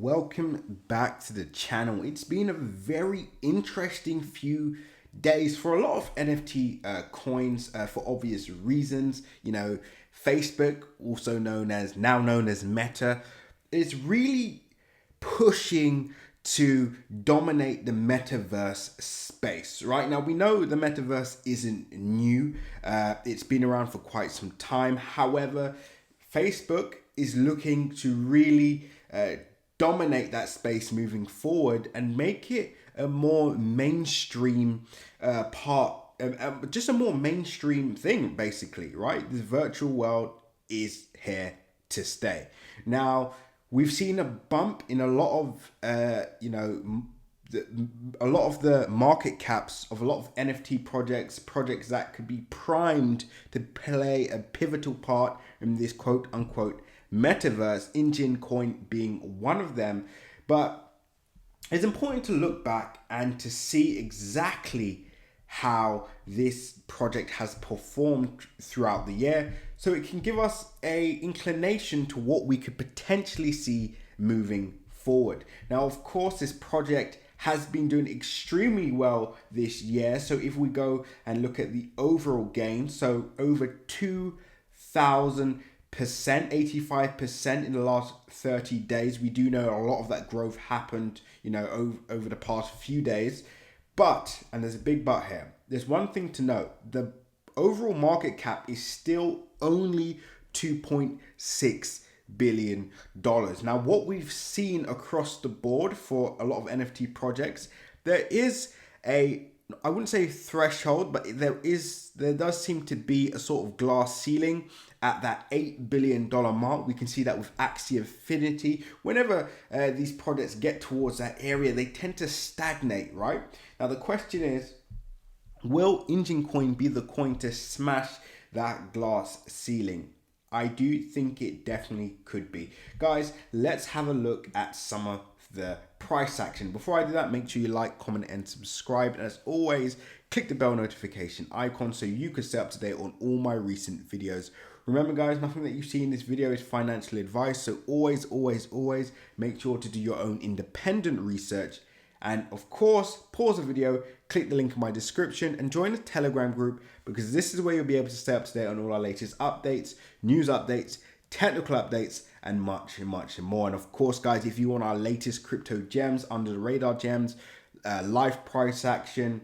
welcome back to the channel. It's been a very interesting few days for a lot of NFT coins for obvious reasons. You know, Facebook, also known as Meta, is really pushing to dominate the metaverse space. Right now, we know the metaverse isn't new. It's been around for quite some time. However, Facebook is looking to really dominate that space moving forward and make it a more mainstream just a more mainstream thing, basically, right? The virtual world is here to stay. Now, we've seen a bump in a lot of, a lot of the market caps of a lot of NFT projects that could be primed to play a pivotal part in this quote unquote metaverse, Enjin Coin being one of them. But it's important to look back and to see exactly how this project has performed throughout the year, so it can give us a inclination to what we could potentially see moving forward. Now, of course, this project has been doing extremely well this year. So if we go and look at the overall gain, so over 2,000%, 85% in the last 30 days. We do know a lot of that growth happened, over the past few days. But, and there's a big but here, there's one thing to note: the overall market cap is still only $2.6 billion. Now, what we've seen across the board for a lot of NFT projects, there is I wouldn't say threshold, but there does seem to be a sort of glass ceiling at that $8 billion mark. We can see that with Axie Infinity. Whenever these projects get towards that area, they tend to stagnate, right? Now, the question is, will Enjin Coin be the coin to smash that glass ceiling? I do think it definitely could be. Guys, let's have a look at some of the price action. Before I do that, make sure you like, comment, and subscribe. And as always, click the bell notification icon so you can stay up to date on all my recent videos. Remember, guys, nothing that you see in this video is financial advice. So always make sure to do your own independent research. And of course, pause the video, click the link in my description, and join the Telegram group, because this is where you'll be able to stay up to date on all our latest updates, news updates, technical updates, and much more. And of course, guys, if you want our latest crypto gems, under the radar gems, live price action,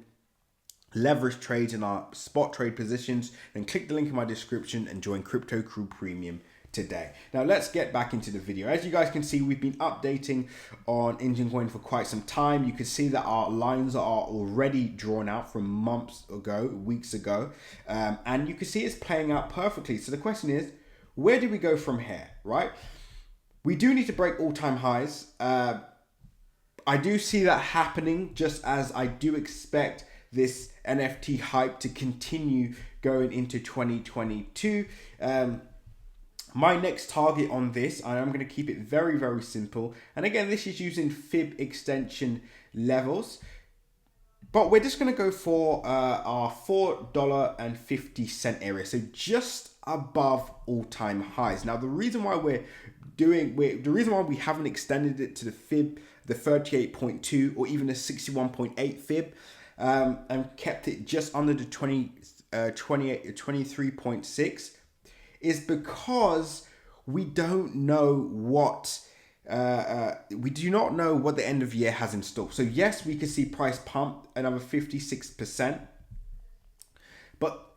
leverage trades, and our spot trade positions, then click the link in my description and join Crypto Crew Premium today. Now, let's get back into the video. As you guys can see, we've been updating on Enjin Coin for quite some time. You can see that our lines are already drawn out from months ago, weeks ago, and you can see it's playing out perfectly. So the question is, where do we go from here, right? We do need to break all-time highs. I do see that happening, just as I do expect this NFT hype to continue going into 2022. My next target on this, I'm going to keep it very simple. And again, this is using fib extension levels. But we're just going to go for our $4.50 area. So just above all-time highs. Now, the reason why we haven't extended it to the fib, the 38.2 or even a 61.8 fib, and kept it just under the 23.6, is because we don't know what we do not know what the end of year has in store. So yes, we could see price pump another 56%, but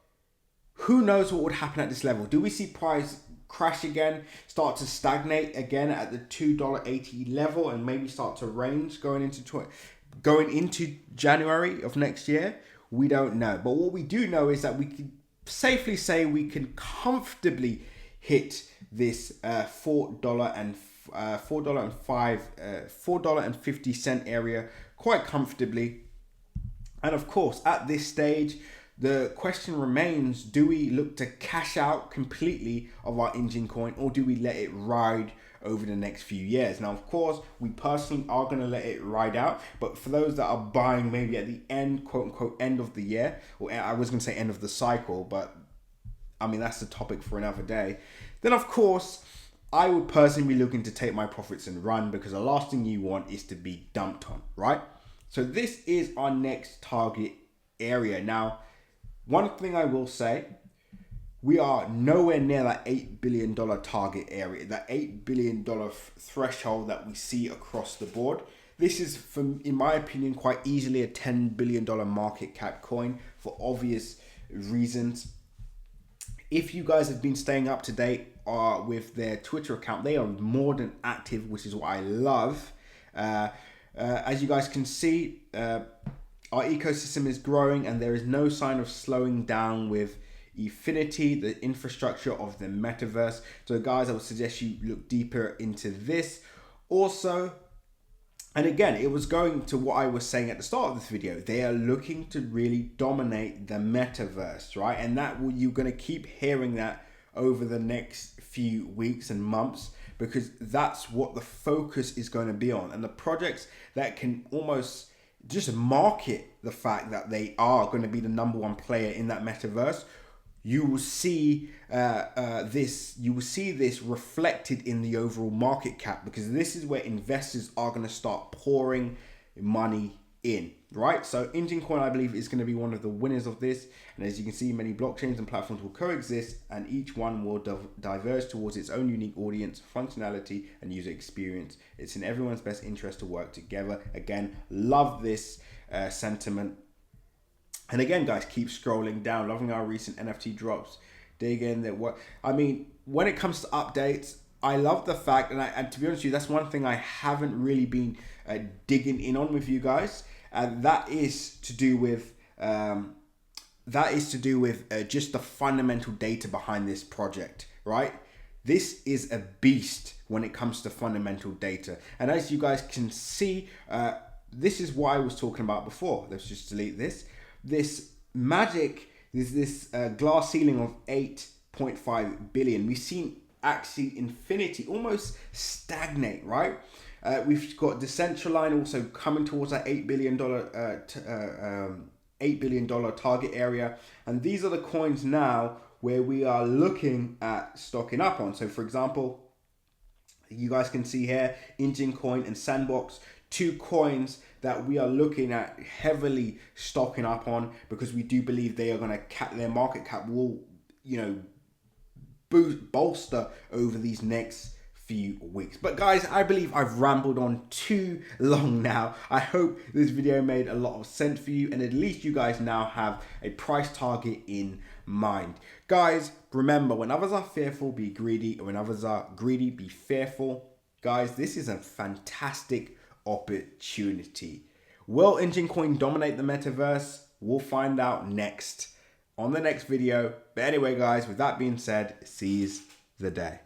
who knows what would happen at this level? Do we see price crash again, start to stagnate again at the $2.80 level, and maybe start to range going into January of next year? We don't know. But what we do know is that we can safely say we can comfortably hit this $4.50 area quite comfortably. And of course, at this stage, the question remains, do we look to cash out completely of our Enjin Coin, or do we let it ride over the next few years? Now, of course, we personally are going to let it ride out, but for those that are buying maybe at the end, quote unquote, end of the year, or I was going to say end of the cycle, but I mean, that's the topic for another day. Then, of course, I would personally be looking to take my profits and run, because the last thing you want is to be dumped on, right? So this is our next target area. Now, one thing I will say, we are nowhere near that $8 billion target area, that $8 billion threshold that we see across the board. This is, in my opinion, quite easily a $10 billion market cap coin for obvious reasons. If you guys have been staying up to date with their Twitter account, they are more than active, which is what I love. As you guys can see, our ecosystem is growing and there is no sign of slowing down with Infinity, the infrastructure of the metaverse. So guys, I would suggest you look deeper into this. Also, and again, it was going to what I was saying at the start of this video. They are looking to really dominate the metaverse, right? And you're going to keep hearing that over the next few weeks and months, because that's what the focus is going to be on. And the projects that can almost just market the fact that they are going to be the number one player in that metaverse, you will see this reflected in the overall market cap, because this is where investors are going to start pouring money in, right? So Enjin Coin, I believe, is going to be one of the winners of this. And as you can see, many blockchains and platforms will coexist, and each one will diverge towards its own unique audience, functionality, and user experience. It's in everyone's best interest to work together. Again, love this sentiment. And again, guys, keep scrolling down. Loving our recent NFT drops. Dig in there. When it comes to updates, I love the fact, and to be honest with you, that's one thing I haven't really been digging in on with you guys, and that is to do with just the fundamental data behind this project, right? This is a beast when it comes to fundamental data, and as you guys can see, this is what I was talking about before. Let's just delete this. This magic, this glass ceiling of 8.5 billion. We've seen actually Infinity almost stagnate, right? We've got Decentraland also coming towards that $8 billion target area, and these are the coins now where we are looking at stocking up on. So, for example, you guys can see here Enjin Coin and Sandbox, two coins that we are looking at heavily stocking up on, because we do believe they are going to their market cap will, bolster over these next few weeks. But guys, I believe I've rambled on too long now. I hope this video made a lot of sense for you, and at least you guys now have a price target in mind. Guys, remember, when others are fearful, be greedy, and when others are greedy, be fearful. Guys, this is a fantastic opportunity. Will Enjin Coin dominate the metaverse? We'll find out next on the next video. But anyway, guys, with that being said, seize the day.